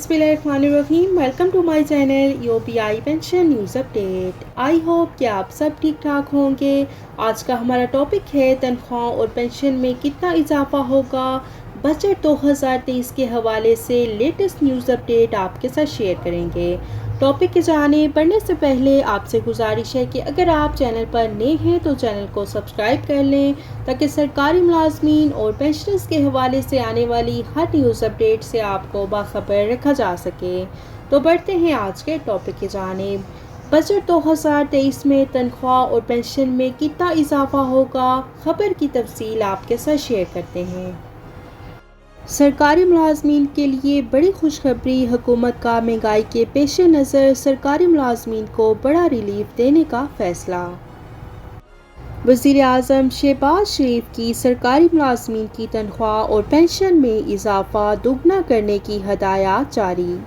बिस्मिल्लाहिर्रहमानिर्रहीम। Welcome to my channel UPI pension news update. I hope कि आप सब ठीक ठाक होंगे। आज का हमारा टॉपिक है तनख्वाह और पेंशन में कितना इजाफा होगा। बजट 2023 के हवाले से लेटेस्ट न्यूज़ अपडेट आपके साथ शेयर करेंगे। टॉपिक की जानिब बढ़ने से पहले आपसे गुजारिश है कि अगर आप चैनल पर नए हैं तो चैनल को सब्सक्राइब कर लें ताकि सरकारी मुलाजमीन और पेंशनर्स के हवाले से आने वाली हर न्यूज़ अपडेट से आपको बाखबर रखा जा सके। तो बढ़ते हैं आज के टॉपिक की जानिब। बजट 2023 में तनख्वाह और पेंशन में कितना इजाफा होगा, खबर की तफसील आपके साथ शेयर करते हैं। सरकारी मुलाजमीन के लिए बड़ी खुशखबरी। हुकूमत का महंगाई के पेश नज़र सरकारी मुलाजमीन को बड़ा रिलीफ देने का फैसला। वज़ीर आज़म शहबाज शरीफ की सरकारी मुलाजमीन की तनख्वाह और पेंशन में इजाफा दुगना करने की हदायत जारी।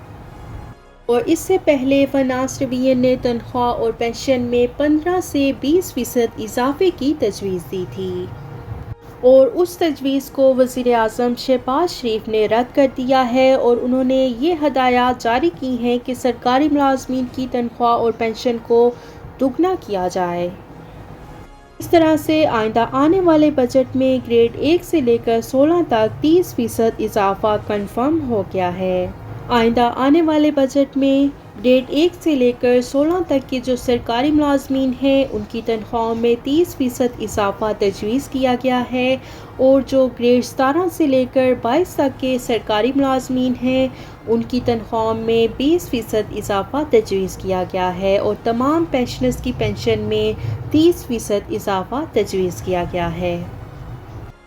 और इससे पहले फाइनेंस डिवीजन ने तनख्वाह और पेंशन में 15 से 20% इजाफे की तजवीज़ दी थी और उस तजवीज़ को वज़ीर आज़म शहबाज शरीफ ने रद्द कर दिया है और उन्होंने ये हदायत जारी की हैं कि सरकारी मुलाजमीन की तनख्वाह और पेंशन को दुगना किया जाए। इस तरह से आइंदा आने वाले बजट में ग्रेड 1 से लेकर 16 तक 30% इजाफा कन्फर्म हो गया है। आइंदा आने वाले बजट में ग्रेड 1 से लेकर 16 तक के जो सरकारी मुलाजमीन हैं उनकी तनख्वाहों में 30% इजाफा तजवीज़ किया गया है और जो ग्रेड 17 से लेकर 22 तक के सरकारी मुलाजमीन हैं उनकी तनख्वाहों में 20% इजाफा तजवीज़ किया गया है और तमाम पेंशनर्स की पेंशन में 30% इजाफा तजवीज़ किया गया है।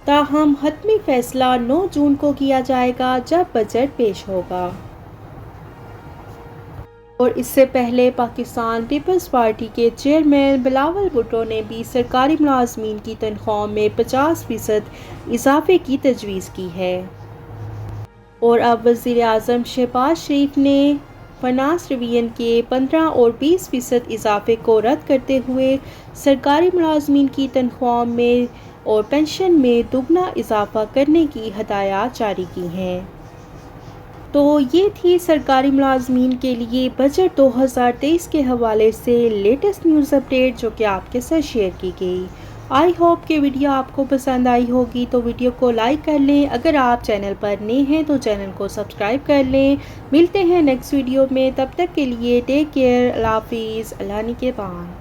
ताहम हतमी फैसला 9 जून को किया जाएगा जब बजट पेश होगा। और इससे पहले पाकिस्तान पीपल्स पार्टी के चेयरमैन बिलावल भुट्टो ने भी सरकारी मुलाजमीन की तनख्वाह में 50% इजाफे की तजवीज़ की है। और अब वज़ीर आज़म शहबाज शरीफ ने फाइनेंस डिवीजन के 15 और 20% इजाफे को रद्द करते हुए सरकारी मुलाजमीन की तनख्वाह में और पेंशन में दुगना इजाफा करने की हदायत जारी की हैं। तो ये थी सरकारी मुलाजमीन के लिए बजट 2023 के हवाले से लेटेस्ट न्यूज़ अपडेट जो कि आपके साथ शेयर की गई। आई होप कि वीडियो आपको पसंद आई होगी, तो वीडियो को लाइक कर लें। अगर आप चैनल पर नए हैं तो चैनल को सब्सक्राइब कर लें। मिलते हैं नेक्स्ट वीडियो में, तब तक के लिए टेक केयर, अल्लाह हाफिज़, अल्लाह निगहबान।